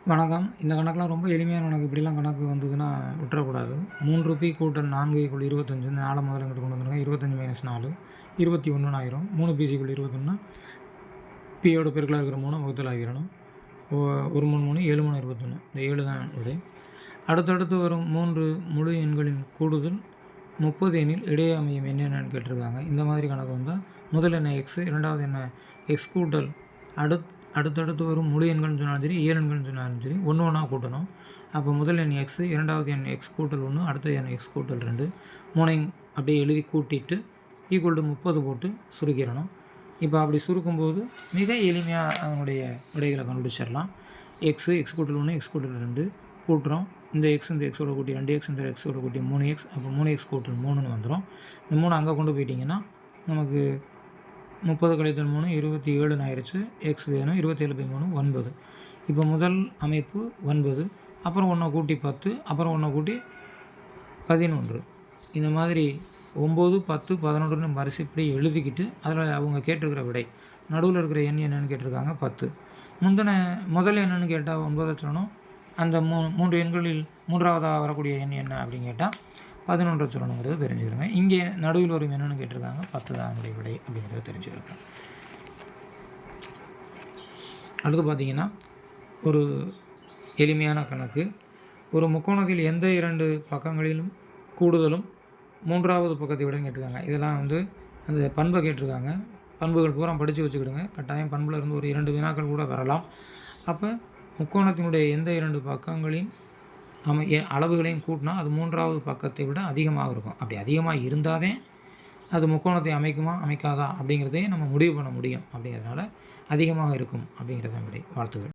வணக்கம். இந்த கணக்கெலாம் ரொம்ப எளிமையான கணக்கு. இப்படிலாம் கணக்கு வந்ததுன்னா விட்டுறக்கூடாது. 3 பி கூட்டல் 4 = 25. இந்த 4 முதல்ல இங்கிட்டு கொண்டு வந்துருங்க. 25 - 4 21 ஆயிரும். 3 பி = 21. பியோட பெருக்கலாக இருக்கிற 3 வகுத்தல் ஆகிடணும். 1 3 3 7 3 21. இந்த 7 தான் விடை. அடுத்தடுத்து வரும் 3 முழு எண்களின் கூடுதல் 30 எண்ணில் இடையே அமையும் என்னென்னு கேட்டிருக்காங்க. இந்த மாதிரி கணக்கு வந்தால் முதல் எண்ணை எக்ஸ், இரண்டாவது எண்ணை எக்ஸ் கூட்டல் அடுத்தடுத்து வரும் முழு எண்கள்னு சொன்னாலும் சரி, இயல் எண்கள்னு சொன்னாலும் சரி, ஒன்று ஒன்றா கூட்டணும். அப்போ முதல் எண் எக்ஸ், இரண்டாவது எண் எக்ஸ் கூட்டல் 1, அடுத்த எண் எக்ஸ் கூட்டல் 2, மூணையும் அப்படியே எழுதி கூட்டிட்டு ஈக்குவல் டு 30 போட்டு சுருக்கிடணும். இப்போ அப்படி சுருக்கும்போது மிக எளிமையாக அதனுடைய விடைகளை கண்டுபிடிச்சிடலாம். எக்ஸ் கூட்டல் 1, எக்ஸ் கூட்டல் 2 கூட்டுறோம். இந்த எக்ஸ் இந்த எக்ஸோட கூட்டி 2x, இந்த எக்ஸோட கூட்டி 3x. அப்போ 3x கூட்டல் 3ன்னு வந்துடும். இந்த 3 அங்கே கொண்டு போயிட்டிங்கன்னா நமக்கு 30 - 3 27 ஆயிடுச்சு. எக்ஸ் வேணும். 27/3 9. இப்போ முதல் அமைப்பு 9, அப்புறம் 1 கூட்டி 10, அப்புறம் 1 கூட்டி 11. இந்த மாதிரி 9 10 11ன்னு வரிசைப்படி எழுதிக்கிட்டு அதில் அவங்க கேட்டிருக்கிற விடை நடுவில் இருக்கிற எண் என்னென்னு கேட்டிருக்காங்க 10. முதல் என்னென்னு கேட்டால் 9 சொல்லணும். அந்த 3 எண்களில் மூன்றாவதாக வரக்கூடிய எண் என்ன அப்படின்னு கேட்டால் 11 சொல்லணுங்கிறது தெரிஞ்சுக்கிறோங்க. இங்கே நடுவில் வரும் என்னென்னு கேட்டிருக்காங்க 10 தான் என்னுடைய விடை அப்படிங்கிறத தெரிஞ்சுக்கிறோங்க. அடுத்து பார்த்திங்கன்னா ஒரு எளிமையான கணக்கு. ஒரு முக்கோணத்தில் எந்த 2 பக்கங்களிலும் கூடுதலும் மூன்றாவது பக்கத்தை விட கேட்டிருக்காங்க. இதெல்லாம் அந்த பண்பை கேட்டிருக்காங்க. பண்புகள் பூரா படித்து வச்சுக்கிடுங்க. கட்டாயம் பண்பில் இருந்து ஒரு 2 வினாக்கள் கூட வரலாம். அப்போ முக்கோணத்தினுடைய எந்த 2 பக்கங்களின் அளவுகளையும் கூட்டினா அது மூன்றாவது பக்கத்தை விட அதிகமாக இருக்கும். அப்படி அதிகமாக இருந்தாதே அது முக்கோணத்தை அமைக்குமா அமைக்காதா அப்படிங்கிறதே நம்ம முடிவு பண்ண முடியும். அப்படிங்கிறதுனால அதிகமாக இருக்கும் அப்படிங்கிறத விடை. வாழ்த்துக்கள்.